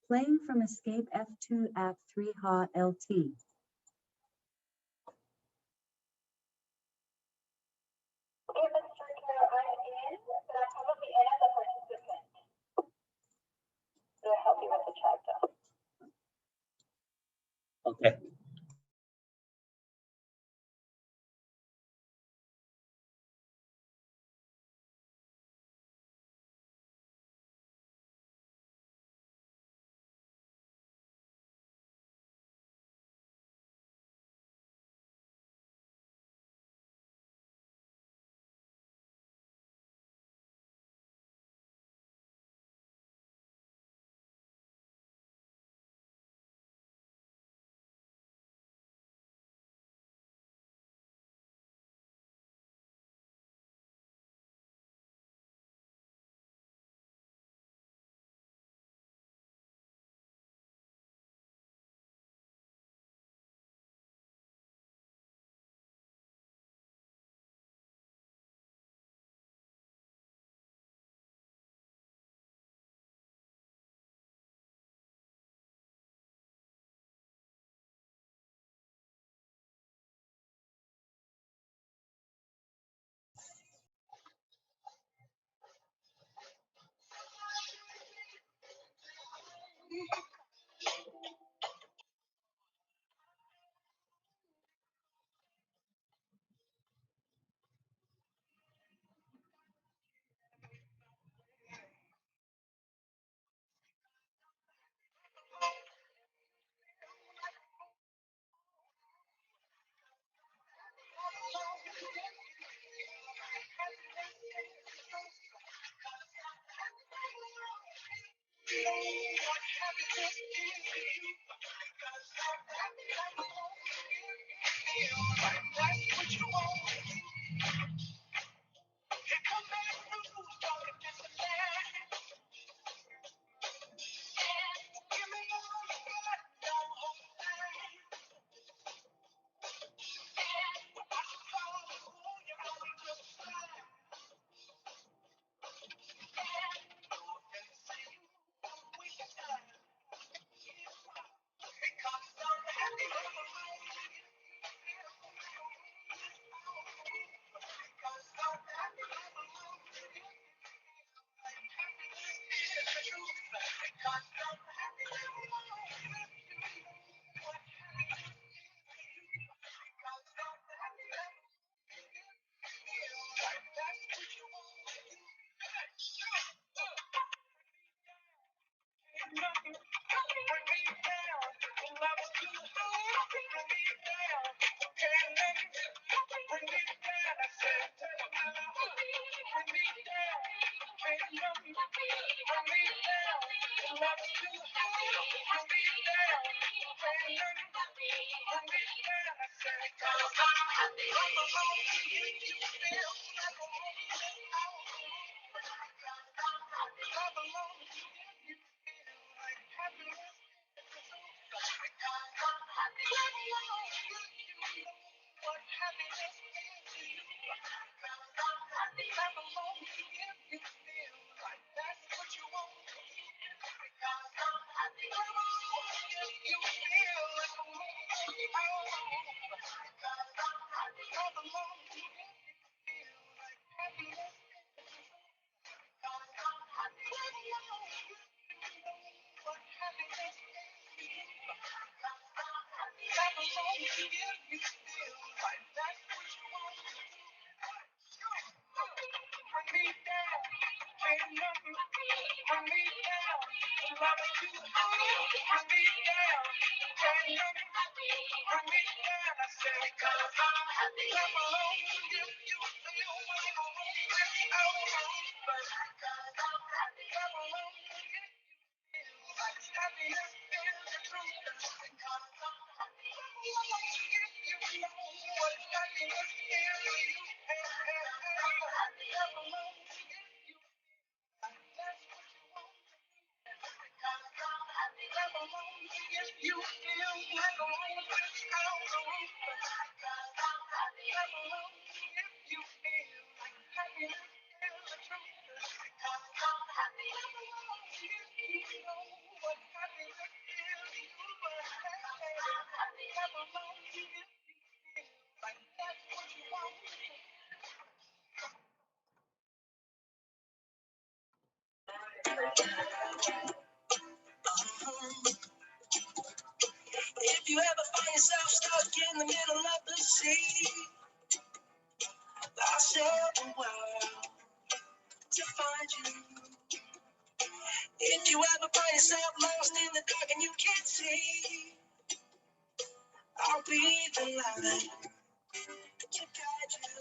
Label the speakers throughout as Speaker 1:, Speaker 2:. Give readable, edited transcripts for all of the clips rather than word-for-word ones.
Speaker 1: Playing from Escape F2 Act 3 Ha LT.
Speaker 2: Okay. If you ever find yourself stuck in the middle of the sea, I'll sail the world to find you. If you ever find yourself lost in the dark and you can't see, I'll be the light to guide you.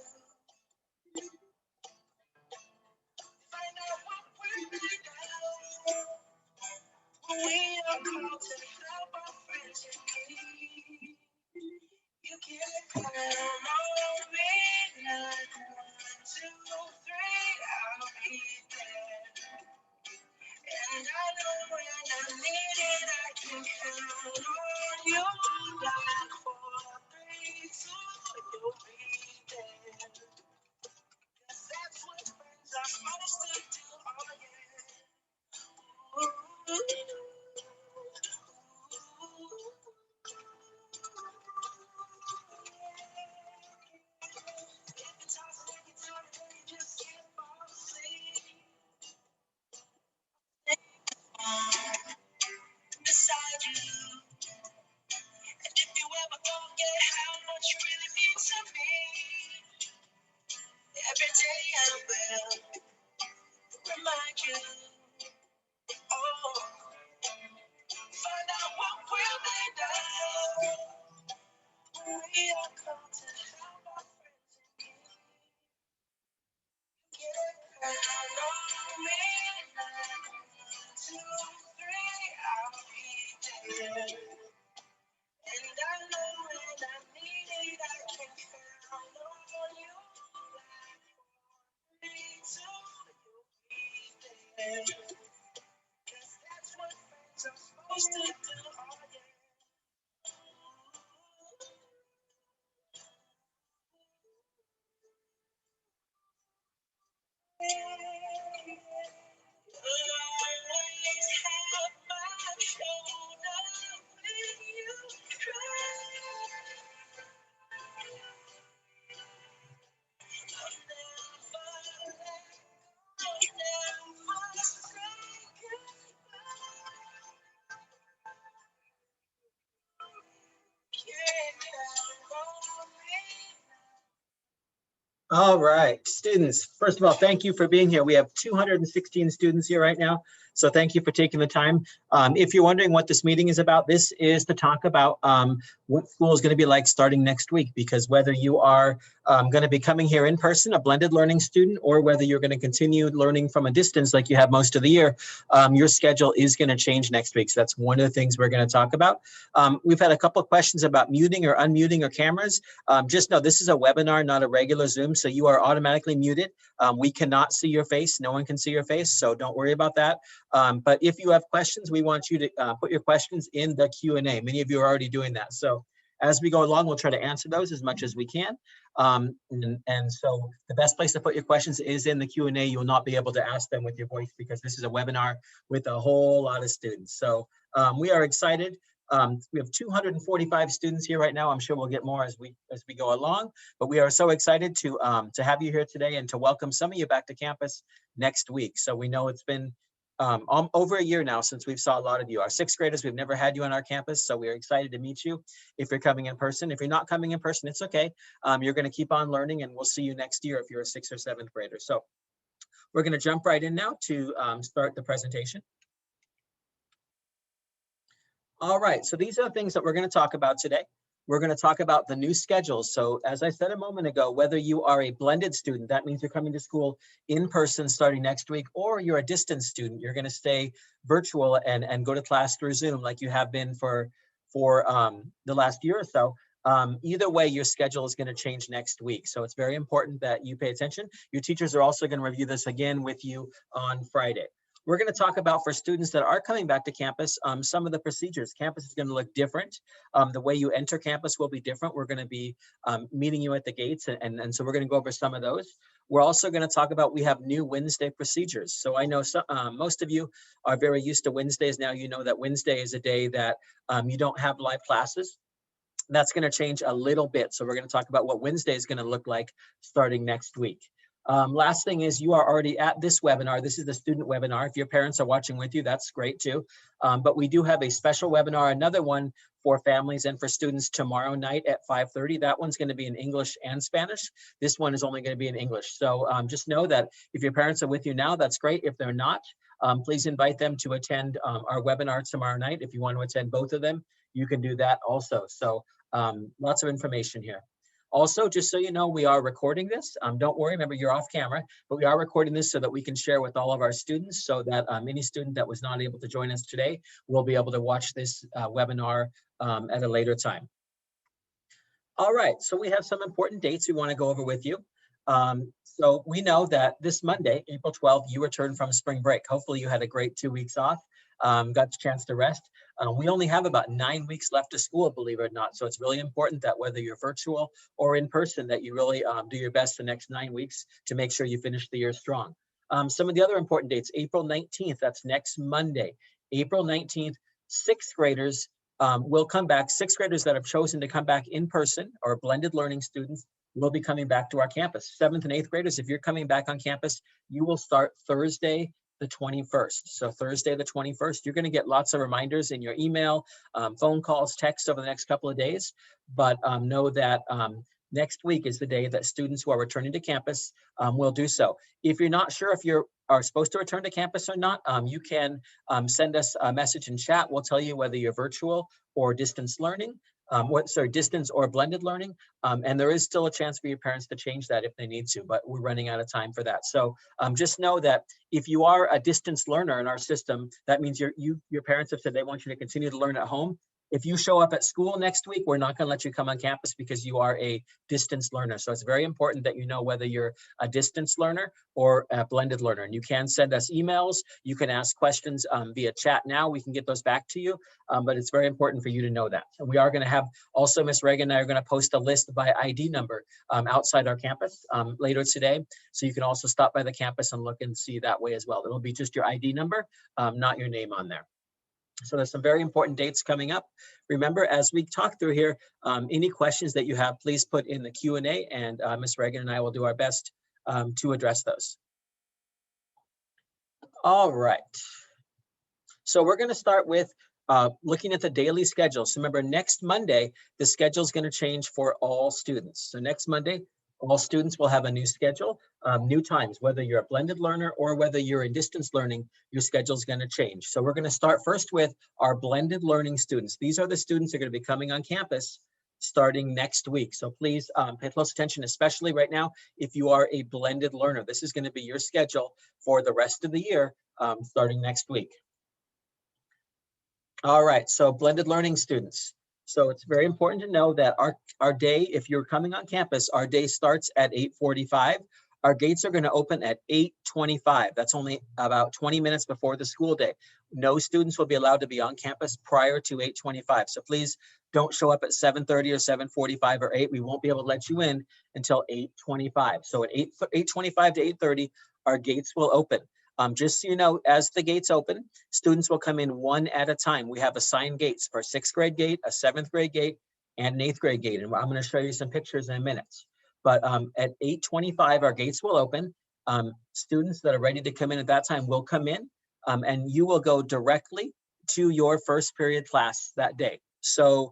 Speaker 2: Find out what we're made of. We are called to help our friends in need. You can count on me like 1, 2, 3, I'll be there. And I know when I need it, I can count on you like 4, 3, 2, you'll be there. 'Cause that's what friends are supposed to do, oh yeah. Ooh. Beside you, and if you ever forget how much you really mean to me, every day I will remind you. Oh, find out what we're made of. We are called to help our friends in need. Yeah, count on me like 1, 2, 3, I'll be there. And I know when I need it, I can count on you. Like 4, 3, 2, you'll be there. 'Cause that's what friends are supposed to do, oh yeah. Always have my shoulder when you cry. All right, students, first of all, thank you for being here. We have 216 students here right now, so thank you for taking the time. If you're wondering what this meeting is about, this is to talk about what school is going to be like starting next week, because whether you are going to be coming here in person, a blended learning student, or whether you're going to continue learning from a distance like you have most of the year, your schedule is going to change next week. So that's one of the things we're going to talk about. We've had a couple of questions about muting or unmuting your cameras. Just know this is a webinar, not a regular Zoom, so you are automatically muted. We cannot see your face. No one can see your face, so don't worry about that. But if you have questions, we want you to put your questions in the Q&A. Many of you are already doing that. So as we go along, we'll try to answer those as much as we can. And so the best place to put your questions is in the Q&A. You will not be able to ask them with your voice because this is a webinar with a whole lot of students. So we are excited. We have 245 students here right now. I'm sure we'll get more as we go along, but we are so excited to have you here today and to welcome some of you back to campus next week. So we know it's been over a year now since we've saw a lot of you. Our 6th graders, we've never had you on our campus, so we're excited to meet you if you're coming in person. If you're not coming in person, it's okay. You're going to keep on learning, and we'll see you next year if you're a 6th or 7th grader. So we're going to jump right in now to start the presentation. All right, so these are the things that we're going to talk about today. We're going to talk about the new schedules. So as I said a moment ago, whether you are a blended student, that means you're coming to school in person starting next week, or you're a distance student, you're going to stay virtual and go to class through Zoom like you have been for the last year or so. Either way, your schedule is going to change next week. So it's very important that you pay attention. Your teachers are also going to review this again with you on Friday. We're going to talk about, for students that are coming back to campus, some of the procedures. Campus is going to look different. The way you enter campus will be different. We're going to be meeting you at the gates, and so we're going to go over some of those. We're also going to talk about, we have new Wednesday procedures. So I know most of you are very used to Wednesdays now. You know that Wednesday is a day that you don't have live classes. That's going to change a little bit. So we're going to talk about what Wednesday is going to look like starting next week. Last thing is you are already at this webinar. This is the student webinar. If your parents are watching with you, that's great too. But we do have a special webinar, another one for families and for students tomorrow night at 5:30. That one's going to be in English and Spanish. This one is only going to be in English. So just know that if your parents are with you now, that's great. If they're not, please invite them to attend our webinar tomorrow night. If you want to attend both of them, you can do that also. So lots of information here. Also, just so you know, we are recording this. Don't worry, remember you're off camera, but we are recording this so that we can share with all of our students, so that any student that was not able to join us today will be able to watch this webinar at a later time. All right, so we have some important dates we want to go over with you. So we know that this Monday, April 12th, you returned from spring break. Hopefully you had a great 2 weeks off, got the chance to rest. We only have about 9 weeks left of school, believe it or not. So it's really important that whether you're virtual or in person, that you really do your best the next 9 weeks to make sure you finish the year strong. Some of the other important dates, April 19th, that's next Monday. April 19th, sixth graders will come back. Sixth graders that have chosen to come back in person, or blended learning students, will be coming back to our campus. Seventh and eighth graders, if you're coming back on campus, you will start Thursday, the 21st. So Thursday, the 21st, you're going to get lots of reminders in your email, phone calls, texts over the next couple of days. But know that next week is the day that students who are returning to campus will do so. If you're not sure if you are supposed to return to campus or not, you can send us a message in chat. We'll tell you whether you're virtual or distance learning. Distance or blended learning. And there is still a chance for your parents to change that if they need to, but we're running out of time for that. So just know that if you are a distance learner in our system, that means your parents have said they want you to continue to learn at home. If you show up at school next week, we're not going to let you come on campus because you are a distance learner. So it's very important that you know whether you're a distance learner or a blended learner. And you can send us emails. You can ask questions via chat now. We can get those back to you. But it's very important for you to know that. And we are going to have also, Ms. Reagan and I are going to post a list by ID number outside our campus later today. So you can also stop by the campus and look and see that way as well. It'll be just your ID number, not your name on there. So there's some very important dates coming up. Remember, as we talk through here, any questions that you have, please put in the Q&A, and Ms. Reagan and I will do our best to address those. All right. So we're going to start with looking at the daily schedule. So remember, next Monday, the schedule is going to change for all students. So next Monday, all students will have a new schedule, new times, whether you're a blended learner or whether you're in distance learning, your schedule is going to change. So we're going to start first with our blended learning students. These are the students that are going to be coming on campus starting next week. So please pay close attention, especially right now, if you are a blended learner. This is going to be your schedule for the rest of the year, starting next week. All right, so blended learning students. So it's very important to know that our day, if you're coming on campus, our day starts at 8:45. Our gates are going to open at 8:25. That's only about 20 minutes before the school day. No students will be allowed to be on campus prior to 8:25. So please don't show up at 7:30 or 7:45 or 8. We won't be able to let you in until 8:25. So at 8:25 to 8:30, our gates will open. Just so you know, as the gates open, students will come in one at a time. We have assigned gates for a 6th grade gate, a 7th grade gate, and an 8th grade gate. And I'm going to show you some pictures in a minute. But at 8:25, our gates will open. Students that are ready to come in at that time will come in, and you will go directly to your first period class that day. So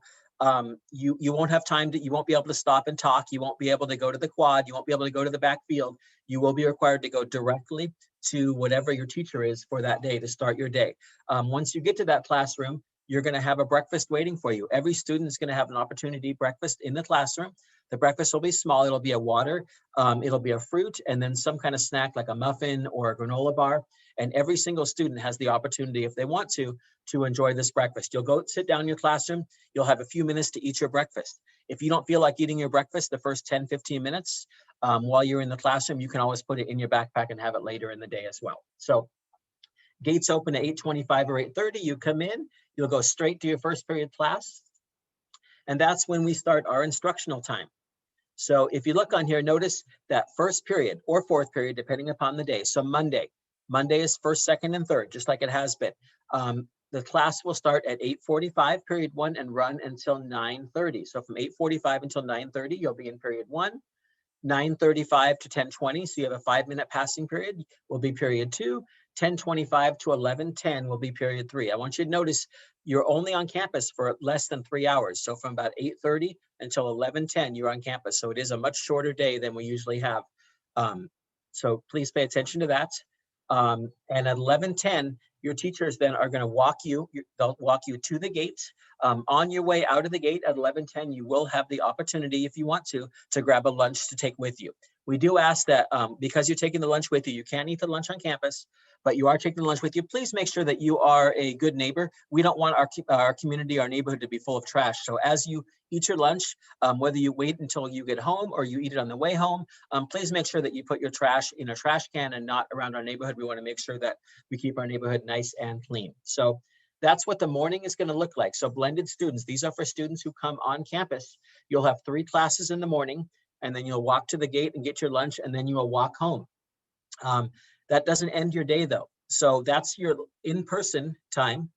Speaker 2: you won't have time you won't be able to stop and talk. You won't be able to go to the quad. You won't be able to go to the back field. You will be required to go directly to whatever your teacher is for that day to start your day. Once you get to that classroom, you're going to have a breakfast waiting for you. Every student is going to have an opportunity to eat breakfast in the classroom. The breakfast will be small. It'll be a water, it'll be a fruit, and then some kind of snack like a muffin or a granola bar. And every single student has the opportunity, if they want to enjoy this breakfast. You'll go sit down in your classroom. You'll have a few minutes to eat your breakfast. If you don't feel like eating your breakfast the first 10, 15 minutes while you're in the classroom, you can always put it in your backpack and have it later in the day as well. So gates open at 8:25 or 8:30. You come in, you'll go straight to your first period class. And that's when we start our instructional time. So if you look on here, notice that first period or fourth period, depending upon the day. So Monday is first, second, and third, just like it has been. The class will start at 8:45, period 1, and run until 9:30. So from 8:45 until 9:30, you'll be in period 1. 9:35 to 10:20, so you have a 5-minute passing period, will be period 2. 10:25 to 11:10 will be period 3. I want you to notice you're only on campus for less than 3 hours. So from about 8:30 until 11:10, you're on campus. So it is a much shorter day than we usually have. So please pay attention to that. And at 11:10, your teachers then are going to walk you, they'll walk you to the gate. On your way out of the gate at 11:10, you will have the opportunity, if you want to grab a lunch to take with you. We do ask that because you're taking the lunch with you, you can't eat the lunch on campus, but you are taking the lunch with you. Please make sure that you are a good neighbor. We don't want our community, our neighborhood to be full of trash. So as you eat your lunch, whether you wait until you get home or you eat it on the way home, please make sure that you put your trash in a trash can and not around our neighborhood. We want to make sure that we keep our neighborhood nice and clean. So that's what the morning is going to look like. So blended students, these are for students who come on campus. You'll have 3 classes in the morning, and then you'll walk to the gate and get your lunch, and then you will walk home. That doesn't end your day though. So that's your in-person time.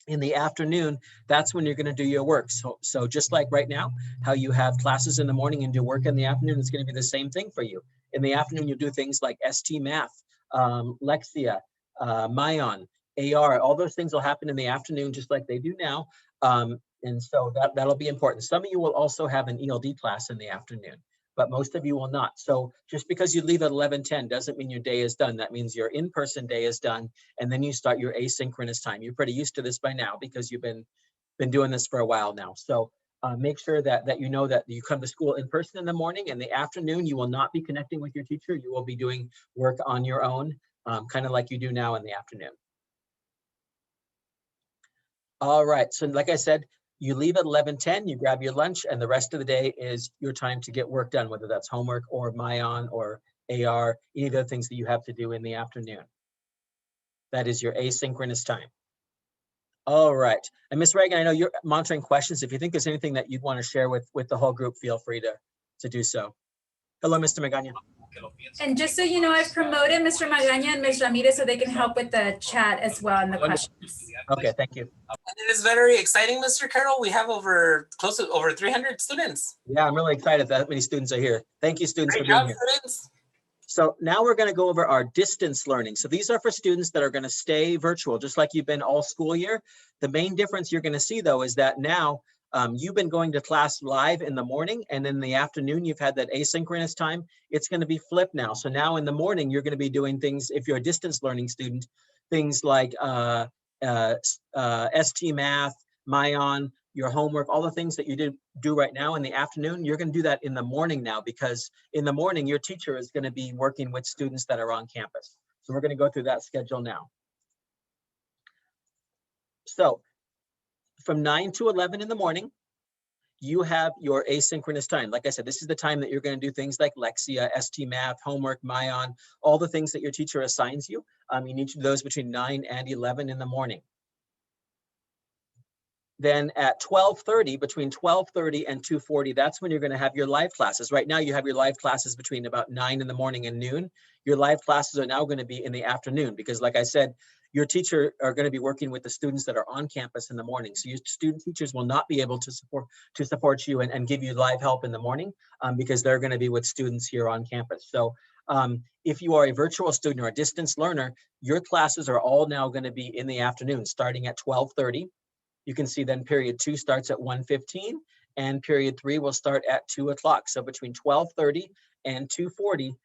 Speaker 2: In the afternoon, that's when you're going to do your work. So just like right now, how you have classes in the morning and do work in the afternoon, it's going to be the same thing for you. In the afternoon, you'll do things like ST Math, Lexia, Mayon, AR, all those things will happen in the afternoon, just like they do now. And so that'll be important. Some of you will also have an ELD class in the afternoon, but most of you will not. So just because you leave at 11:10 doesn't mean your day is done. That means your in-person day is done, and then you start your asynchronous time. You're pretty used to this by now because you've been doing this for a while now. So make sure that you know that you come to school in person in the morning. In the afternoon, you will not be connecting with your teacher. You will be doing work on your own, kind of like you do now in the afternoon. All right, so like I said, you leave at 11:10, you grab your lunch, and the rest of the day is your time to get work done, whether that's homework or Mayon or AR, any of the things that you have to do in the afternoon. That is your asynchronous time. All right, and Ms. Reagan, I know you're monitoring questions. If you think there's anything that you'd want to share with the whole group, feel free to do so. Hello, Mr. Magaña.
Speaker 3: And just so you know, I've promoted Mr. Magaña and Ms. Ramirez so they can help with the chat as well and the questions.
Speaker 2: Okay, thank you.
Speaker 4: And it is very exciting, Mr. Carroll. We have close to over 300 students.
Speaker 2: Yeah, I'm really excited that many students are here. Thank you, students,
Speaker 4: Great
Speaker 2: for being
Speaker 4: job,
Speaker 2: here.
Speaker 4: students.
Speaker 2: So now we're going to go over our distance learning. So these are for students that are going to stay virtual, just like you've been all school year. The main difference you're going to see, though, is that now you've been going to class live in the morning, and in the afternoon, you've had that asynchronous time. It's going to be flipped now. So now in the morning, you're going to be doing things, if you're a distance learning student, things like ST Math, Mayon, your homework, all the things that you do right now in the afternoon, you're going to do that in the morning now, because in the morning, your teacher is going to be working with students that are on campus. So we're going to go through that schedule now. So from 9 to 11 in the morning, you have your asynchronous time. Like I said, this is the time that you're going to do things like Lexia, ST Math, homework, Mayon, all the things that your teacher assigns you. You need to do those between 9 and 11 in the morning. Then at 12:30, between 12:30 and 2:40, that's when you're going to have your live classes. Right now, you have your live classes between about 9 in the morning and noon. Your live classes are now going to be in the afternoon because, like I said, your teacher are going to be working with the students that are on campus in the morning. So your student teachers will not be able to support you and give you live help in the morning because they're going to be with students here on campus. So if you are a virtual student or a distance learner, your classes are all now going to be in the afternoon, starting at 12:30. You can see then period 2 starts at 1:15 and period 3 will start at 2 o'clock. So between 12:30 and 2:40,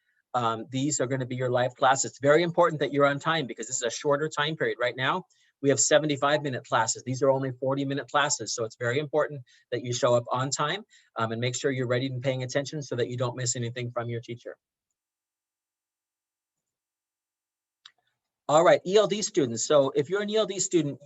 Speaker 2: these are going to be your live classes. It's very important that you're on time because this is a shorter time period. Right now, we have 75-minute classes. These are only 40-minute classes. So it's very important that you show up on time and make sure you're ready and paying attention so that you don't miss anything from your teacher. All right, ELD students. So if you're an ELD student,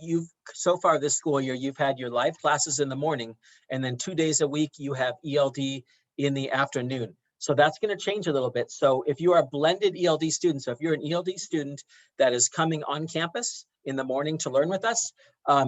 Speaker 2: so far this school year, you've had your live classes in the morning, and then 2 days a week, you have ELD in the afternoon. So that's going to change a little bit. So if you are a blended ELD student, so if you're an ELD student that is coming on campus in the morning to learn with us,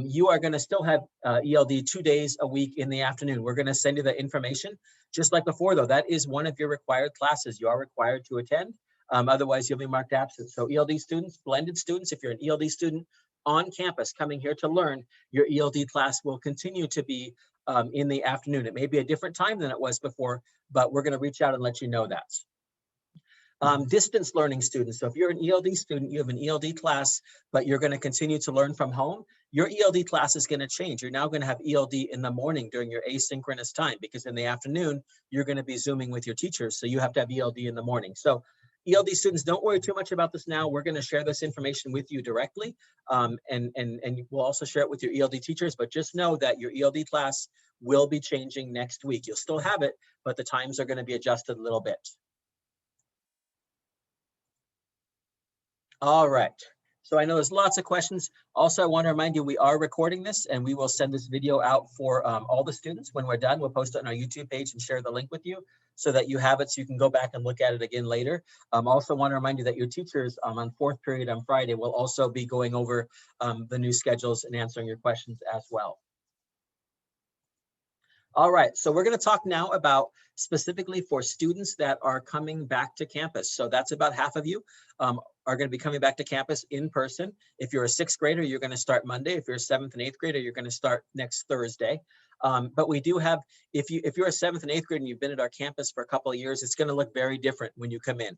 Speaker 2: you are going to still have ELD 2 days a week in the afternoon. We're going to send you the information. Just like before, though, that is one of your required classes you are required to attend. Otherwise, you'll be marked absent. So ELD students, blended students, if you're an ELD student on campus coming here to learn, your ELD class will continue to be in the afternoon. It may be a different time than it was before, but we're going to reach out and let you know that. Distance learning students. So if you're an ELD student, you have an ELD class, but you're going to continue to learn from home, your ELD class is going to change. You're now going to have ELD in the morning during your asynchronous time, because in the afternoon, you're going to be Zooming with your teachers. So you have to have ELD in the morning. So ELD students, don't worry too much about this now. We're going to share this information with you directly. And we'll also share it with your ELD teachers, but just know that your ELD class will be changing next week. You'll still have it, but the times are going to be adjusted a little bit. All right. So I know there's lots of questions. Also, I want to remind you, we are recording this and we will send this video out for all the students. When we're done, we'll post it on our YouTube page and share the link with you so that you have it so you can go back and look at it again later. Also want to remind you that your teachers on fourth period on Friday will also be going over the new schedules and answering your questions as well. All right, so we're going to talk now about specifically for students that are coming back to campus. So that's about half of you are going to be coming back to campus in person. If you're a sixth grader, you're going to start Monday. If you're a seventh and eighth grader, you're going to start next Thursday. But we do have, if you're a seventh and eighth grader and you've been at our campus for a couple of years, it's going to look very different when you come in.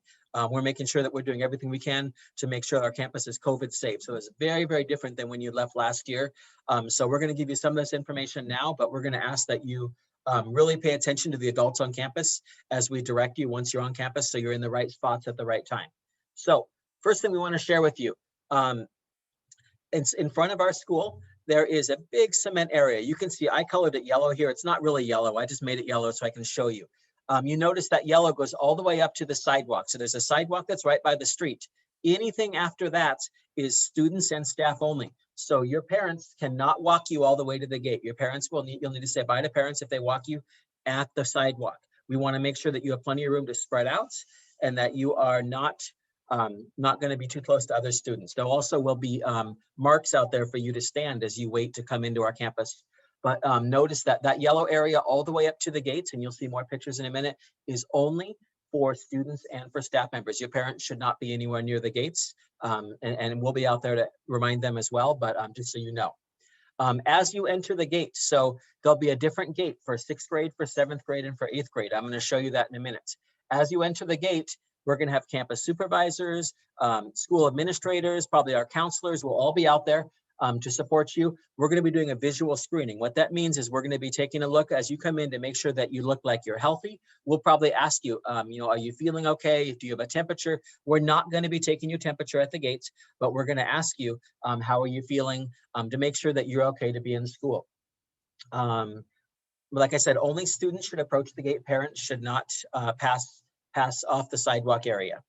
Speaker 2: We're making sure that we're doing everything we can to make sure our campus is COVID safe. So it's very, very different than when you left last year. So we're going to give you some of this information now, but we're going to ask that you really pay attention to the adults on campus as we direct you once you're on campus, so you're in the right spots at the right time. So first thing we want to share with you, it's in front of our school. There is a big cement area. You can see I colored it yellow here. It's not really yellow. I just made it yellow so I can show you. You notice that yellow goes all the way up to the sidewalk. So there's a sidewalk that's right by the street. Anything after that is students and staff only. So your parents cannot walk you all the way to the gate. Your parents you'll need to say bye to parents if they walk you at the sidewalk. We want to make sure that you have plenty of room to spread out and that you are not going to be too close to other students. There also will be marks out there for you to stand as you wait to come into our campus. But notice that that yellow area all the way up to the gates, and you'll see more pictures in a minute, is only for students and for staff members. Your parents should not be anywhere near the gates, and we'll be out there to remind them as well, but just so you know. As you enter the gate, so there'll be a different gate for sixth grade, for seventh grade, and for eighth grade. I'm going to show you that in a minute. As you enter the gate, we're going to have campus supervisors, school administrators, probably our counselors will all be out there to support you. We're going to be doing a visual screening. What that means is we're going to be taking a look as you come in to make sure that you look like you're healthy. We'll probably ask you, are you feeling okay? Do you have a temperature? We're not going to be taking your temperature at the gates, but we're going to ask you, how are you feeling, to make sure that you're okay to be in school. Like I said, only students should approach the gate. Parents should not pass off the sidewalk area.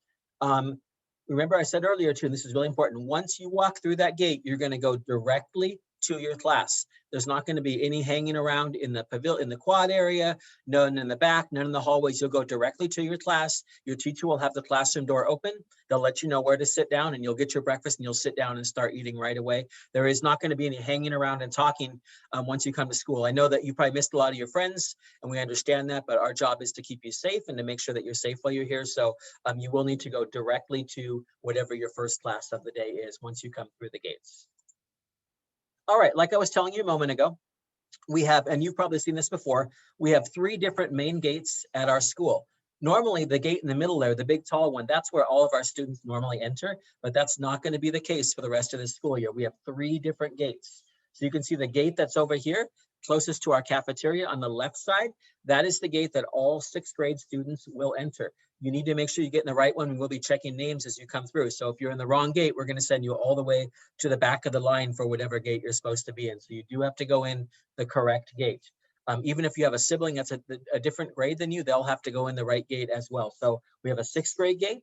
Speaker 2: Remember I said earlier too, and this is really important, once you walk through that gate, you're going to go directly to your class. There's not going to be any hanging around in the pavilion, in the quad area, none in the back, none in the hallways. You'll go directly to your class. Your teacher will have the classroom door open. They'll let you know where to sit down, and you'll get your breakfast and you'll sit down and start eating right away. There is not going to be any hanging around and talking once you come to school. I know that you probably missed a lot of your friends, and we understand that, but our job is to keep you safe and to make sure that you're safe while you're here. So you will need to go directly to whatever your first class of the day is once you come through the gates. All right, like I was telling you a moment ago, we have, and you've probably seen this before, we have 3 different main gates at our school. Normally the gate in the middle there, the big tall one, that's where all of our students normally enter, but that's not going to be the case for the rest of the school year. We have 3 different gates. So you can see the gate that's over here, closest to our cafeteria on the left side. That is the gate that all 6th grade students will enter. You need to make sure you get in the right one, and we'll be checking names as you come through. So if you're in the wrong gate, we're going to send you all the way to the back of the line for whatever gate you're supposed to be in. So you do have to go in the correct gate. Even if you have a sibling that's a different grade than you, they'll have to go in the right gate as well. So we have a 6th grade gate.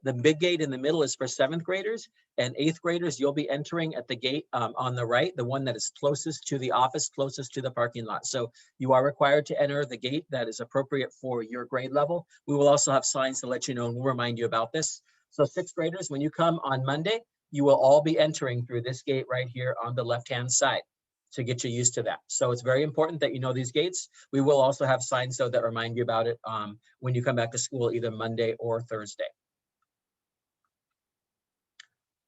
Speaker 2: The big gate in the middle is for 7th graders, and 8th graders, you'll be entering at the gate on the right, the one that is closest to the office, closest to the parking lot. So you are required to enter the gate that is appropriate for your grade level. We will also have signs to let you know, and we'll remind you about this. So 6th graders, when you come on Monday, you will all be entering through this gate right here on the left-hand side to get you used to that. So it's very important that you know these gates. We will also have signs though that remind you about it when you come back to school, either Monday or Thursday.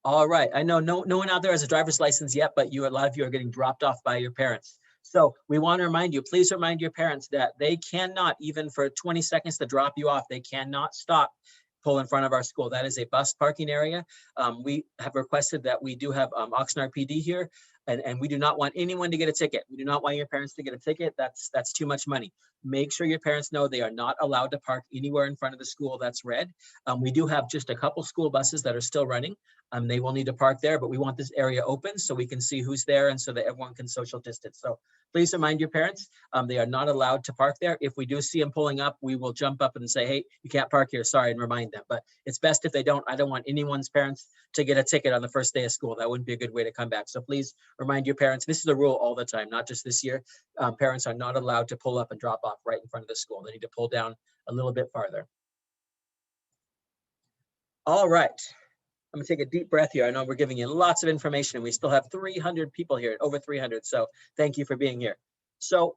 Speaker 2: All right, I know no one out there has a driver's license yet, but a lot of you are getting dropped off by your parents. So we want to remind you, please remind your parents that they cannot, even for 20 seconds to drop you off, they cannot stop, pull in front of our school. That is a bus parking area. We have requested that we do have Oxnard PD here, and we do not want anyone to get a ticket. We do not want your parents to get a ticket. That's too much money. Make sure your parents know they are not allowed to park anywhere in front of the school that's red. We do have just a couple school buses that are still running. They will need to park there, but we want this area open so we can see who's there and so that everyone can social distance. So please remind your parents, they are not allowed to park there. If we do see them pulling up, we will jump up and say, hey, you can't park here, sorry, and remind them. But it's best if they don't. I don't want anyone's parents to get a ticket on the first day of school. That wouldn't be a good way to come back. So please remind your parents, this is a rule all the time, not just this year. Parents are not allowed to pull up and drop off right in front of the school. They need to pull down a little bit farther. All right. I'm gonna take a deep breath here. I know we're giving you lots of information. We still have 300 people here, over 300. So thank you for being here. So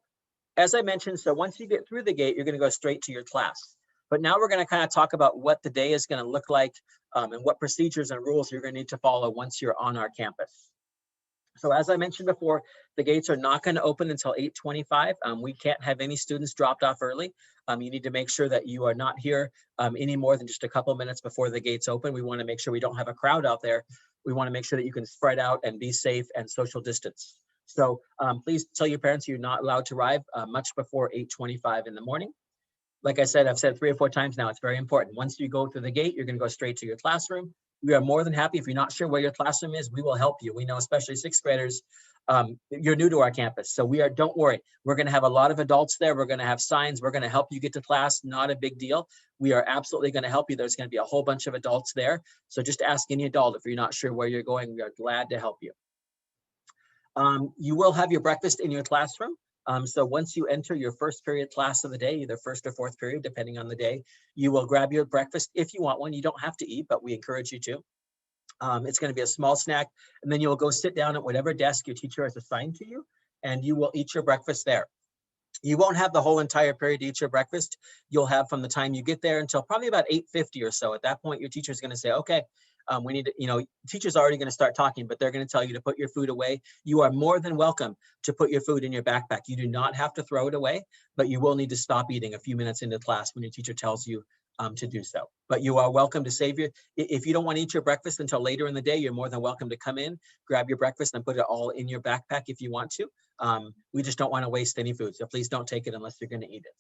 Speaker 2: as I mentioned, so once you get through the gate, you're gonna go straight to your class. But now we're gonna kind of talk about what the day is gonna look like and what procedures and rules you're gonna need to follow once you're on our campus. So as I mentioned before, the gates are not going to open until 8:25. We can't have any students dropped off early. You need to make sure that you are not here any more than just a couple minutes before the gates open. We want to make sure we don't have a crowd out there. We want to make sure that you can spread out and be safe and social distance. So please tell your parents you're not allowed to arrive much before 8:25 in the morning. Like I said, I've said 3 or 4 times now, it's very important. Once you go through the gate, you're going to go straight to your classroom. We are more than happy. If you're not sure where your classroom is, we will help you. We know, especially 6th graders, you're new to our campus. So don't worry. We're going to have a lot of adults there. We're going to have signs. We're going to help you get to class. Not a big deal. We are absolutely going to help you. There's going to be a whole bunch of adults there. So just ask any adult if you're not sure where you're going. We are glad to help you. You will have your breakfast in your classroom. So once you enter your first period class of the day, either first or fourth period, depending on the day, you will grab your breakfast if you want one. You don't have to eat, but we encourage you to. It's going to be a small snack, and then you will go sit down at whatever desk your teacher has assigned to you, and you will eat your breakfast there. You won't have the whole entire period to eat your breakfast. You'll have from the time you get there until probably about 8:50 or so. At that point, your teacher is going to say, okay, we need to, teacher's already going to start talking, but they're going to tell you to put your food away. You are more than welcome to put your food in your backpack. You do not have to throw it away, but you will need to stop eating a few minutes into class when your teacher tells you to do so. But you are welcome to save if you don't want to eat your breakfast until later in the day, you're more than welcome to come in, grab your breakfast and put it all in your backpack if you want to. We just don't want to waste any food. So please don't take it unless you're going to eat it.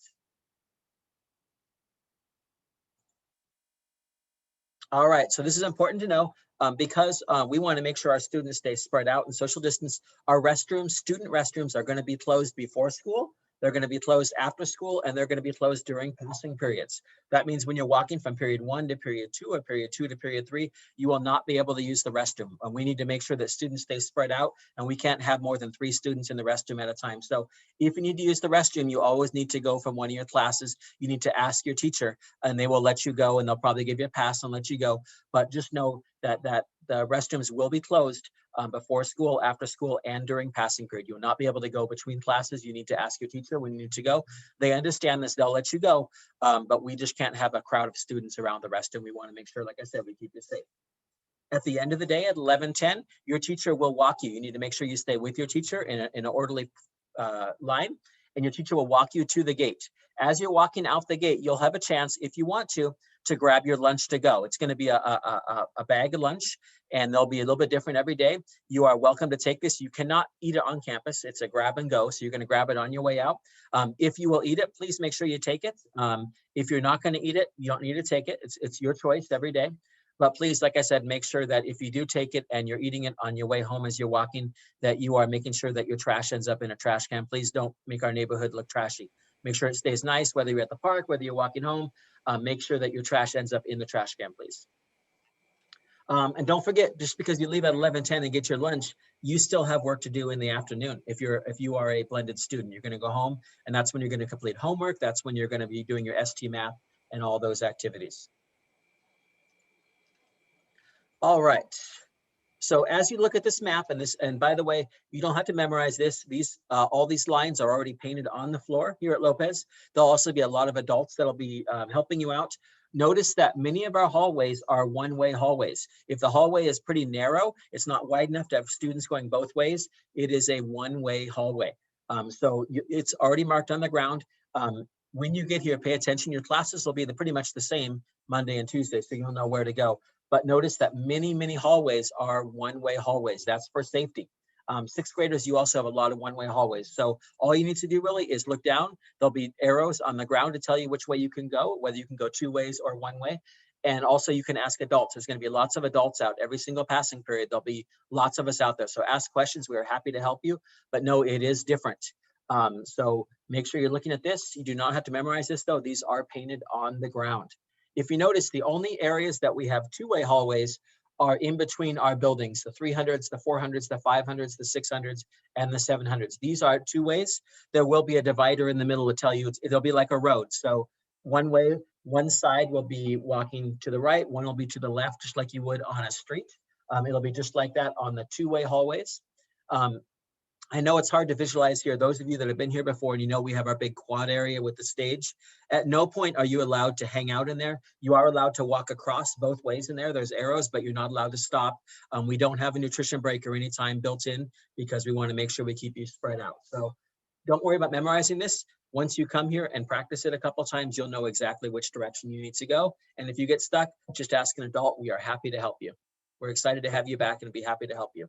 Speaker 2: All right, so this is important to know because we want to make sure our students stay spread out and social distance. Our restrooms, student restrooms, are going to be closed before school. They're going to be closed after school, and they're going to be closed during passing periods. That means when you're walking from period 1 to period 2 or period 2 to period 3, you will not be able to use the restroom. We need to make sure that students stay spread out, and we can't have more than 3 students in the restroom at a time. So if you need to use the restroom, you always need to go from one of your classes. You need to ask your teacher, and they will let you go, and they'll probably give you a pass and let you go. But just know that the restrooms will be closed before school, after school, and during passing period. You will not be able to go between classes. You need to ask your teacher when you need to go. They understand this, they'll let you go, but we just can't have a crowd of students around the restroom. We want to make sure, like I said, we keep you safe. At the end of the day at 11:10, your teacher will walk you. You need to make sure you stay with your teacher in an orderly line, and your teacher will walk you to the gate. As you're walking out the gate, you'll have a chance, if you want to grab your lunch to go. It's going to be a bag of lunch, and they'll be a little bit different every day. You are welcome to take this. You cannot eat it on campus. It's a grab and go, so you're going to grab it on your way out. If you will eat it, please make sure you take it. If you're not going to eat it, you don't need to take it. It's your choice every day. But please, like I said, make sure that if you do take it and you're eating it on your way home as you're walking, that you are making sure that your trash ends up in a trash can. Please don't make our neighborhood look trashy. Make sure it stays nice, whether you're at the park, whether you're walking home. Make sure that your trash ends up in the trash can, please. And don't forget, just because you leave at 11:10 and get your lunch, you still have work to do in the afternoon. If you are a blended student, you're going to go home, and that's when you're going to complete homework. That's when you're going to be doing your ST math and all those activities. All right. So as you look at this map, and by the way, you don't have to memorize this. All these lines are already painted on the floor here at Lopez. There'll also be a lot of adults that'll be helping you out. Notice that many of our hallways are one-way hallways. If the hallway is pretty narrow, it's not wide enough to have students going both ways, it is a one-way hallway. It's already marked on the ground. When you get here, pay attention. Your classes will be pretty much the same Monday and Tuesday, so you'll know where to go. But notice that many hallways are one-way hallways. That's for safety. Sixth graders, you also have a lot of one-way hallways. So all you need to do really is look down. There'll be arrows on the ground to tell you which way you can go, whether you can go 2 ways or 1 way. And also you can ask adults. There's going to be lots of adults out every single passing period. There'll be lots of us out there. So ask questions. We are happy to help you, but no, it is different. So make sure you're looking at this. You do not have to memorize this though. These are painted on the ground. If you notice, the only areas that we have 2-way hallways are in between our buildings, the 300s, the 400s, the 500s, the 600s, and the 700s. These are 2 ways. There will be a divider in the middle to tell you, it'll be like a road. So 1 way, one side will be walking to the right, one will be to the left, just like you would on a street. It'll be just like that on the 2-way hallways. I know it's hard to visualize here. Those of you that have been here before, and you know we have our big quad area with the stage. At no point are you allowed to hang out in there. You are allowed to walk across both ways in there. There's arrows, but you're not allowed to stop. We don't have a nutrition break or any time built in because we want to make sure we keep you spread out. So don't worry about memorizing this. Once you come here and practice it a couple times, you'll know exactly which direction you need to go. And if you get stuck, just ask an adult. We are happy to help you. We're excited to have you back and be happy to help you.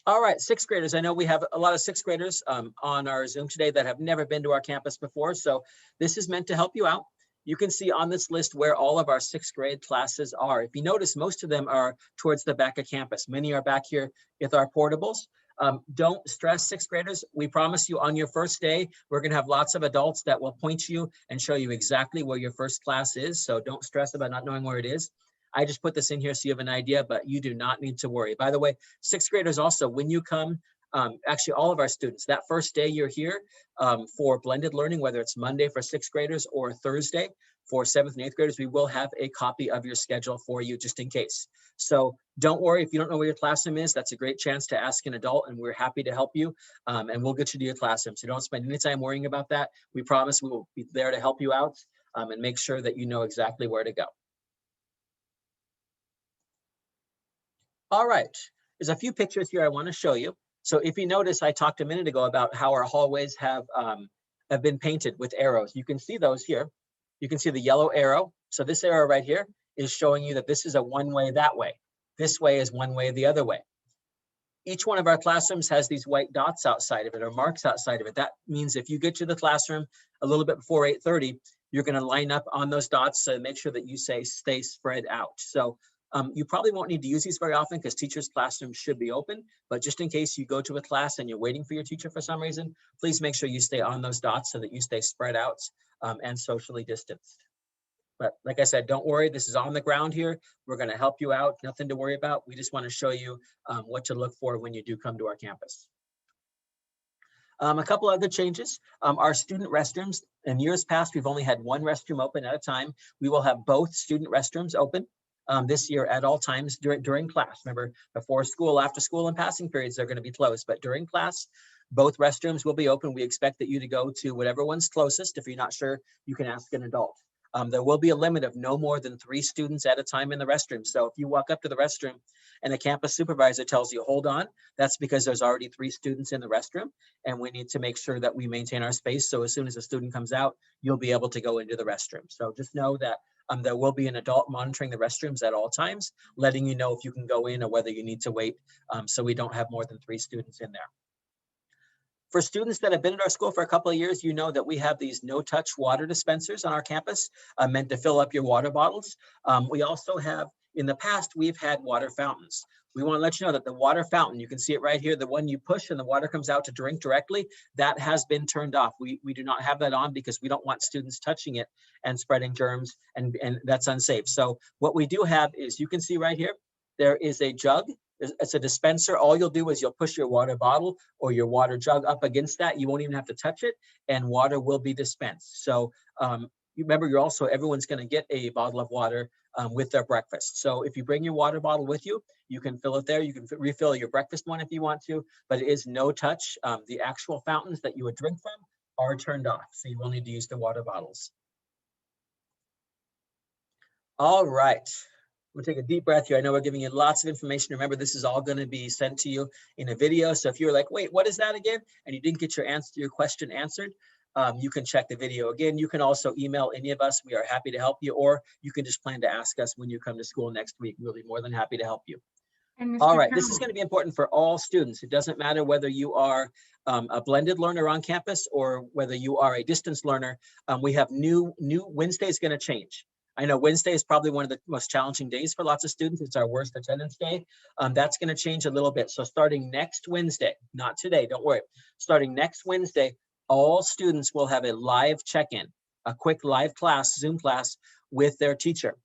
Speaker 2: All right, 6th graders. I know we have a lot of 6th graders on our Zoom today that have never been to our campus before. So this is meant to help you out. You can see on this list where all of our 6th grade classes are. If you notice, most of them are towards the back of campus. Many are back here with our portables. Don't stress, 6th graders. We promise you on your first day, we're going to have lots of adults that will point you and show you exactly where your first class is. So don't stress about not knowing where it is. I just put this in here so you have an idea, but you do not need to worry. By the way, 6th graders also, when you come, actually all of our students, that first day you're here for blended learning, whether it's Monday for 6th graders or Thursday for 7th and 8th graders, we will have a copy of your schedule for you just in case. So don't worry if you don't know where your classroom is. That's a great chance to ask an adult, and we're happy to help you, and we'll get you to your classroom. So don't spend any time worrying about that. We promise we will be there to help you out and make sure that you know exactly where to go. All right, there's a few pictures here I want to show you. So if you notice, I talked a minute ago about how our hallways have been painted with arrows. You can see those here. You can see the yellow arrow. So this arrow right here is showing you that this is a 1-way that way. This way is 1 way the other way. Each one of our classrooms has these white dots outside of it or marks outside of it. That means if you get to the classroom a little bit before 8:30, you're going to line up on those dots to make sure that you stay spread out. So you probably won't need to use these very often because teachers' classrooms should be open, but just in case you go to a class and you're waiting for your teacher for some reason, please make sure you stay on those dots so that you stay spread out and socially distanced. But like I said, don't worry, this is on the ground here. We're going to help you out, nothing to worry about. We just want to show you what to look for when you do come to our campus. A couple other changes, our student restrooms. In years past, we've only had 1 restroom open at a time. We will have both student restrooms open this year at all times during class. Remember, before school, after school, and passing periods, they're going to be closed. But during class, both restrooms will be open. We expect that you to go to whatever one's closest. If you're not sure, you can ask an adult. There will be a limit of no more than 3 students at a time in the restroom. So if you walk up to the restroom and a campus supervisor tells you, hold on, that's because there's already 3 students in the restroom, and we need to make sure that we maintain our space. So as soon as a student comes out, you'll be able to go into the restroom. So just know that there will be an adult monitoring the restrooms at all times, letting you know if you can go in or whether you need to wait, so we don't have more than 3 students in there. For students that have been at our school for a couple of years, you know that we have these no-touch water dispensers on our campus meant to fill up your water bottles. We also have, in the past, we've had water fountains. We want to let you know that the water fountain, you can see it right here, the one you push and the water comes out to drink directly, that has been turned off. We do not have that on because we don't want students touching it and spreading germs, and that's unsafe. So what we do have is, you can see right here, there is a jug. It's a dispenser. All you'll do is you'll push your water bottle or your water jug up against that. You won't even have to touch it, and water will be dispensed. So remember, everyone's going to get a bottle of water with their breakfast. So if you bring your water bottle with you, you can fill it there. You can refill your breakfast one if you want to, but it is no touch. The actual fountains that you would drink from are turned off, so you will need to use the water bottles. All right. We'll take a deep breath here. I know we're giving you lots of information. Remember, this is all going to be sent to you in a video. So if you're like, wait, what is that again? And you didn't get your question answered, you can check the video again. You can also email any of us. We are happy to help you, or you can just plan to ask us when you come to school next week. We'll be more than happy to help you. All right, this is going to be important for all students. It doesn't matter whether you are a blended learner on campus or whether you are a distance learner. We have new Wednesday is going to change. I know Wednesday is probably one of the most challenging days for lots of students. It's our worst attendance day. That's going to change a little bit. So starting next Wednesday, not today, don't worry. Starting next Wednesday, all students will have a live check-in, a quick live class, Zoom class with their teacher.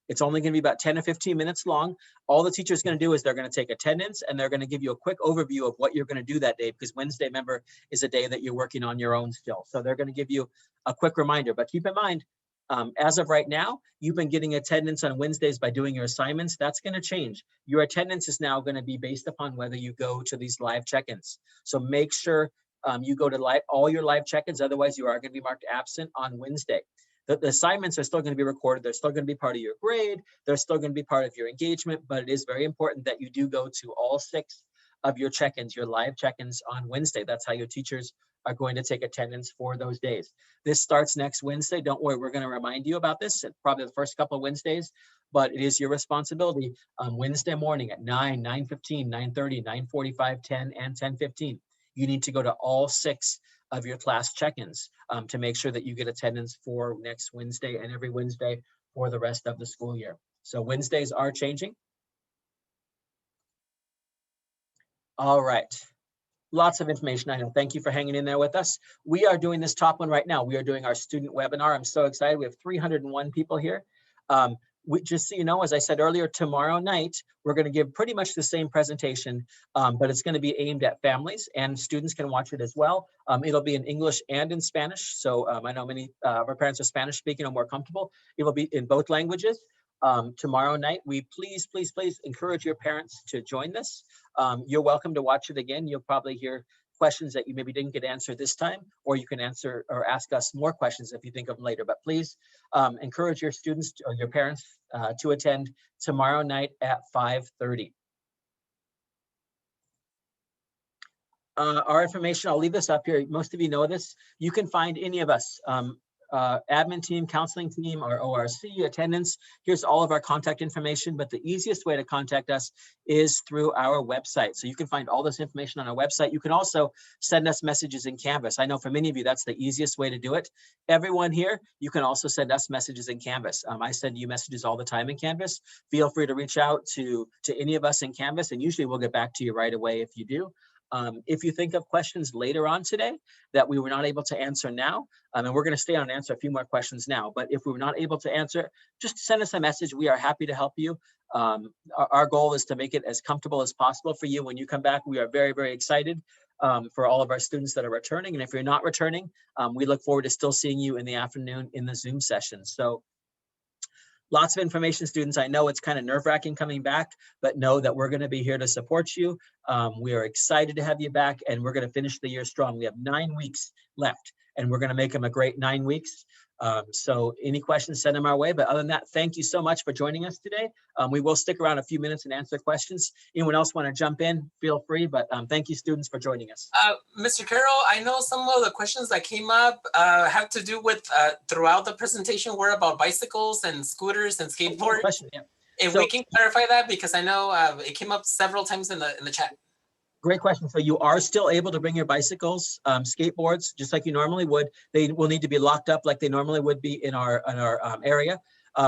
Speaker 2: It's only going to be about 10 or 15 minutes long. All the teacher is going to do is they're going to take attendance and they're going to give you a quick overview of what you're going to do that day, because Wednesday, remember, is a day that you're working on your own still. So they're going to give you a quick reminder, but keep in mind, as of right now, you've been getting attendance on Wednesdays by doing your assignments. That's going to change. Your attendance is now going to be based upon whether you go to these live check-ins. So make sure you go to all your live check-ins. Otherwise, you are going to be marked absent on Wednesday. The assignments are still going to be recorded. They're still going to be part of your grade. They're still going to be part of your engagement, but it is very important that you do go to all 6 of your check-ins, your live check-ins on Wednesday. That's how your teachers are going to take attendance for those days. This starts next Wednesday. Don't worry, we're going to remind you about this at probably the first couple of Wednesdays, but it is your responsibility Wednesday morning at 9, 9:15, 9:30, 9:45, 10, and 10:15. You need to go to all 6 of your class check-ins to make sure that you get attendance for next Wednesday and every Wednesday for the rest of the school year. So Wednesdays are changing. All right. Lots of information, I know. Thank you for hanging in there with us. We are doing this top one right now. We are doing our student webinar. I'm so excited. We have 301 people here. Just so you know, as I said earlier, tomorrow night, we're going to give pretty much the same presentation, but it's going to be aimed at families and students can watch it as well. It'll be in English and in Spanish. So I know many of our parents are Spanish speaking and more comfortable. It will be in both languages. Tomorrow night, we please encourage your parents to join this. You're welcome to watch it again. You'll probably hear questions that you maybe didn't get answered this time, or you can answer or ask us more questions if you think of them later. But please encourage your students or your parents to attend tomorrow night at 5:30. Our information, I'll leave this up here. Most of you know this. You can find any of us, admin team, counseling team, or ORC, attendance. Here's all of our contact information, but the easiest way to contact us is through our website. So you can find all this information on our website. You can also send us messages in Canvas. I know for many of you, that's the easiest way to do it. Everyone here, you can also send us messages in Canvas. I send you messages all the time in Canvas. Feel free to reach out to any of us in Canvas, and usually we'll get back to you right away if you do. If you think of questions later on today that we were not able to answer now, and we're going to stay on and answer a few more questions now, but if we were not able to answer, just send us a message. We are happy to help you. Our goal is to make it as comfortable as possible for you when you come back. We are very, very excited for all of our students that are returning. And if you're not returning, we look forward to still seeing you in the afternoon in the Zoom session. So lots of information, students. I know it's kind of nerve-wracking coming back, but know that we're going to be here to support you. We are excited to have you back, and we're going to finish the year strong. We have 9 weeks left, and we're going to make them a great 9 weeks. So any questions, send them our way. But other than that, thank you so much for joining us today. We will stick around a few minutes and answer questions. Anyone else want to jump in, feel free. But thank you, students, for joining us.
Speaker 4: Mr. Carroll, I know some of the questions that came up have to do with throughout the presentation were about bicycles and scooters and skateboards.
Speaker 2: Question, yeah.
Speaker 4: If we can clarify that, because I know it came up several times in the chat.
Speaker 2: Great question. So you are still able to bring your bicycles, skateboards, just like you normally would. They will need to be locked up like they normally would be in our area.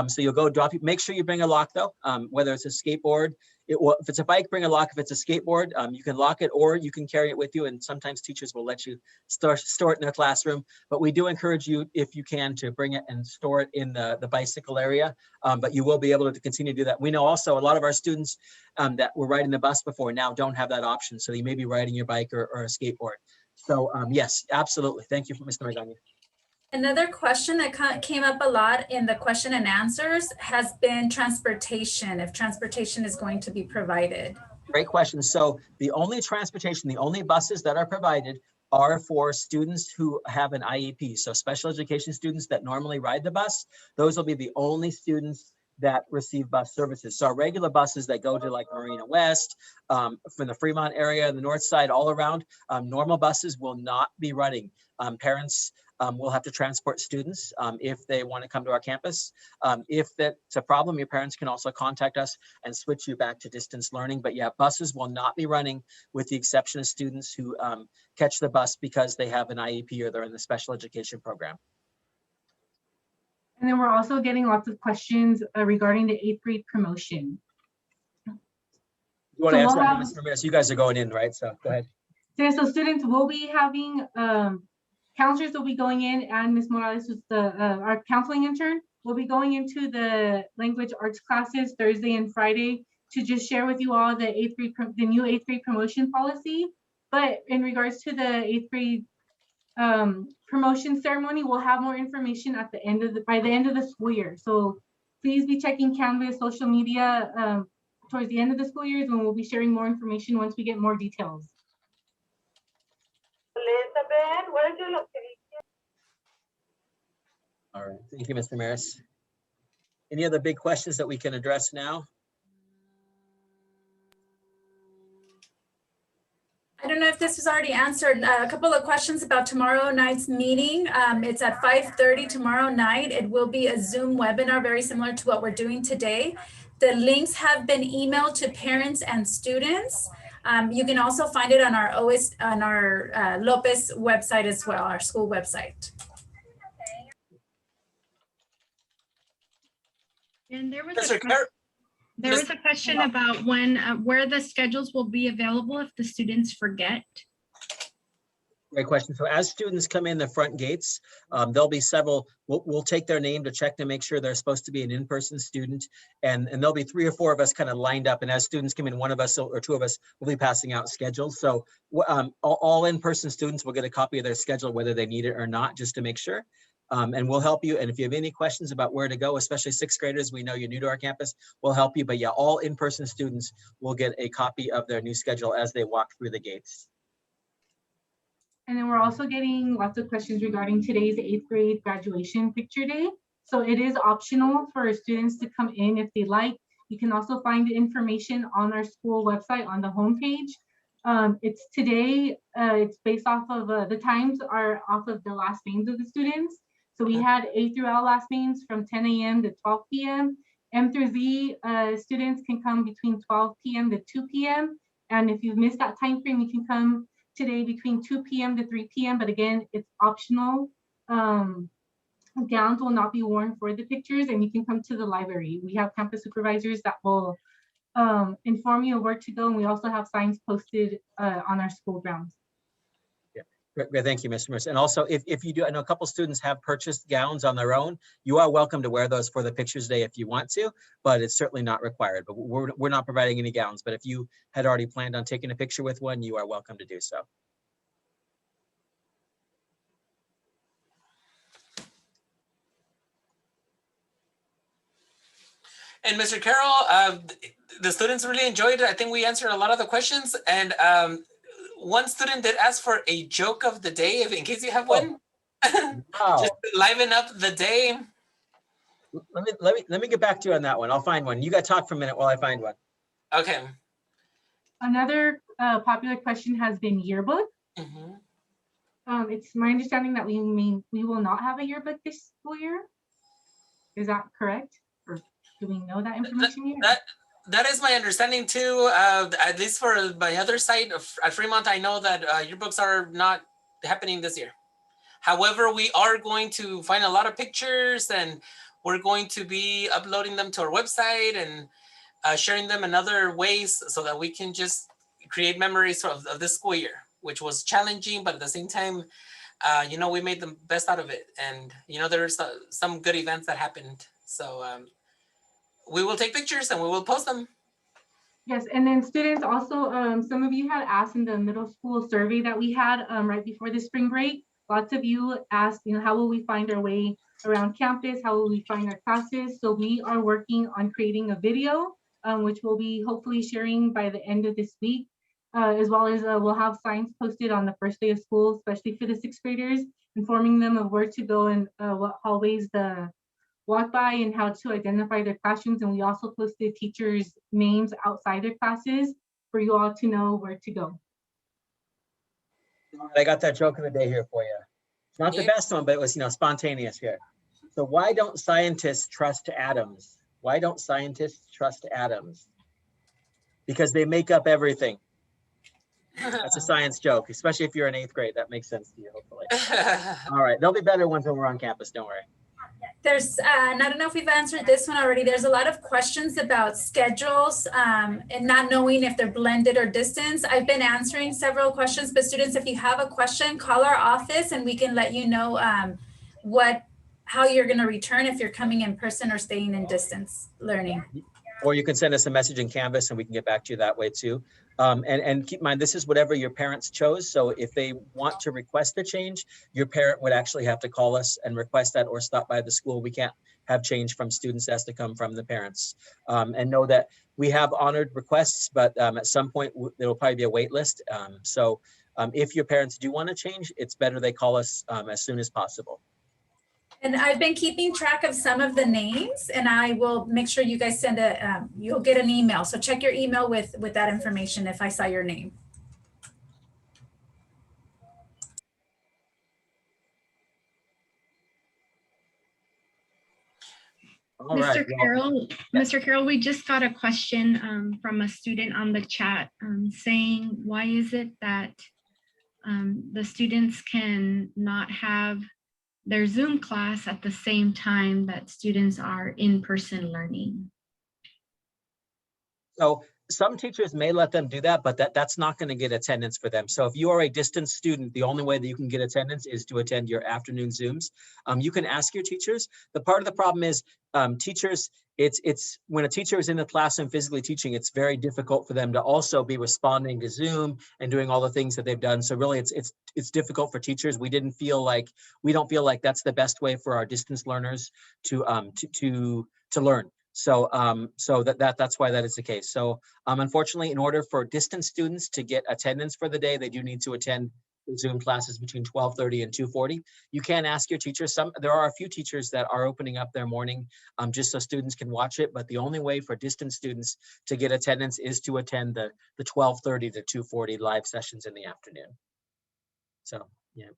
Speaker 2: So you'll go drop. Make sure you bring a lock though, whether it's a skateboard. If it's a bike, bring a lock. If it's a skateboard, you can lock it or you can carry it with you. And sometimes teachers will let you store it in their classroom. But we do encourage you, if you can, to bring it and store it in the bicycle area. But you will be able to continue to do that. We know also a lot of our students that were riding the bus before now don't have that option. So you may be riding your bike or a skateboard. So yes, absolutely. Thank you, Mr. Magana.
Speaker 3: Another question that came up a lot in the question and answers has been transportation, if transportation is going to be provided.
Speaker 2: Great question. So the only transportation, the only buses that are provided are for students who have an IEP. So special education students that normally ride the bus, those will be the only students that receive bus services. So our regular buses that go to like Marina West, from the Fremont area, the north side, all around, normal buses will not be running. Parents will have to transport students if they want to come to our campus. If that's a problem, your parents can also contact us and switch you back to distance learning. But yeah, buses will not be running with the exception of students who catch the bus because they have an IEP or they're in the special education program.
Speaker 5: And then we're also getting lots of questions regarding the 8th grade promotion.
Speaker 2: You want to
Speaker 5: So
Speaker 2: answer
Speaker 5: we'll
Speaker 2: that,
Speaker 5: have-
Speaker 2: Ms. Ramirez? You guys are going in, right? So go ahead.
Speaker 5: So students will be having, counselors will be going in, and Ms. Morales, who's our counseling intern, will be going into the language arts classes Thursday and Friday to just share with you all the new 8th grade promotion policy. But in regards to the 8th grade promotion ceremony, we'll have more information at the end of by the end of the school year. So please be checking Canvas social media towards the end of the school year, when we'll be sharing more information once we get more details.
Speaker 6: Elizabeth, what is your location?
Speaker 2: All right. Thank you, Mr. Maris. Any other big questions that we can address now?
Speaker 3: I don't know if this was already answered. A couple of questions about tomorrow night's meeting. It's at 5:30 tomorrow night. It will be a Zoom webinar, very similar to what we're doing today. The links have been emailed to parents and students. You can also find it on our Lopez website as well, our school website.
Speaker 7: And there was
Speaker 4: Mr.
Speaker 7: there was a question about when, where the schedules will be available if the students forget.
Speaker 2: Great question. So as students come in the front gates, there'll be several, we'll take their name to check to make sure they're supposed to be an in-person student. And there'll be 3 or 4 of us kind of lined up. And as students come in, one of us or 2 of us will be passing out schedules. So all in-person students will get a copy of their schedule, whether they need it or not, just to make sure. And we'll help you. And if you have any questions about where to go, especially 6th graders, we know you're new to our campus, we'll help you. But yeah, all in-person students will get a copy of their new schedule as they walk through the gates.
Speaker 5: And then we're also getting lots of questions regarding today's 8th grade graduation picture day. So it is optional for students to come in if they like. You can also find the information on our school website on the homepage. It's today, it's based off of, the times are off of the last names of the students. So we had A through L last names from 10 a.m. to 12 p.m. M through Z students can come between 12 p.m. to 2 p.m. And if you've missed that time frame, you can come today between 2 p.m. to 3 p.m. But again, it's optional. Gowns will not be worn for the pictures, and you can come to the library. We have campus supervisors that will inform you of where to go, and we also have signs posted on our school grounds.
Speaker 2: Great, thank you, Mr. Mercer. And also, if you do, I know a couple students have purchased gowns on their own. You are welcome to wear those for the pictures day if you want to, but it's certainly not required. But we're not providing any gowns. But if you had already planned on taking a picture with one, you are welcome to do so.
Speaker 4: And Mr. Carroll, the students really enjoyed it. I think we answered a lot of the questions. And one student did ask for a joke of the day, in case you have one.
Speaker 2: Wow.
Speaker 4: Just to liven up the day.
Speaker 2: Let me get back to you on that one. I'll find one. You got to talk for a minute while I find one.
Speaker 4: Okay.
Speaker 5: Another popular question has been yearbook. It's my understanding that we will not have a yearbook this school year. Is that correct? Or do we know that information yet?
Speaker 4: That is my understanding too. At least for my other site at Fremont, I know that yearbooks are not happening this year. However, we are going to find a lot of pictures, and we're going to be uploading them to our website and sharing them in other ways so that we can just create memories of this school year, which was challenging, but at the same time, you know, we made the best out of it. And, you know, there's some good events that happened. So we will take pictures and we will post them.
Speaker 5: Yes, and then students also, some of you had asked in the middle school survey that we had right before the spring break. Lots of you asked, you know, how will we find our way around campus? How will we find our classes? So we are working on creating a video, which we'll be hopefully sharing by the end of this week, as well as we'll have signs posted on the first day of school, especially for the 6th graders, informing them of where to go and what hallways the walk by and how to identify their classrooms. And we also posted teachers' names outside their classes for you all to know where to go.
Speaker 2: I got that joke of the day here for you. It's not the
Speaker 4: Yeah.
Speaker 2: best one, but it was, spontaneous here. So why don't scientists trust atoms? Why don't scientists trust atoms? Because they make up everything. That's a science joke, especially if you're in 8th grade. That makes sense to you, hopefully. All right, there'll be better ones when we're on campus, don't worry.
Speaker 3: There's, and I don't know if we've answered this one already. There's a lot of questions about schedules and not knowing if they're blended or distance. I've been answering several questions, but students, if you have a question, call our office and we can let you know how you're going to return if you're coming in person or staying in distance learning.
Speaker 2: Or you can send us a message in Canvas and we can get back to you that way too. And keep in mind, this is whatever your parents chose. So if they want to request a change, your parent would actually have to call us and request that or stop by the school. We can't have change from students. It has to come from the parents. And know that we have honored requests, but at some point there will probably be a wait list. So if your parents do want to change, it's better they call us as soon as possible.
Speaker 3: And I've been keeping track of some of the names and I will make sure you guys send you'll get an email. So check your email with that information if I saw your name.
Speaker 2: All right.
Speaker 7: Mr. Carroll, we just got a question from a student on the chat saying, why is it that the students can not have their Zoom class at the same time that students are in-person learning?
Speaker 2: So some teachers may let them do that, but that's not going to get attendance for them. So if you are a distance student, the only way that you can get attendance is to attend your afternoon Zooms. You can ask your teachers. The part of the problem is teachers, it's when a teacher is in the classroom physically teaching, it's very difficult for them to also be responding to Zoom and doing all the things that they've done. So really it's difficult for teachers. We don't feel like that's the best way for our distance learners to learn. So that's why that is the case. So unfortunately, in order for distance students to get attendance for the day, they do need to attend the Zoom classes between 12:30 and 2:40. You can ask your teachers. There are a few teachers that are opening up their morning just so students can watch it. But the only way for distance students to get attendance is to attend the 12:30 to 2:40 live sessions in the afternoon. So yeah.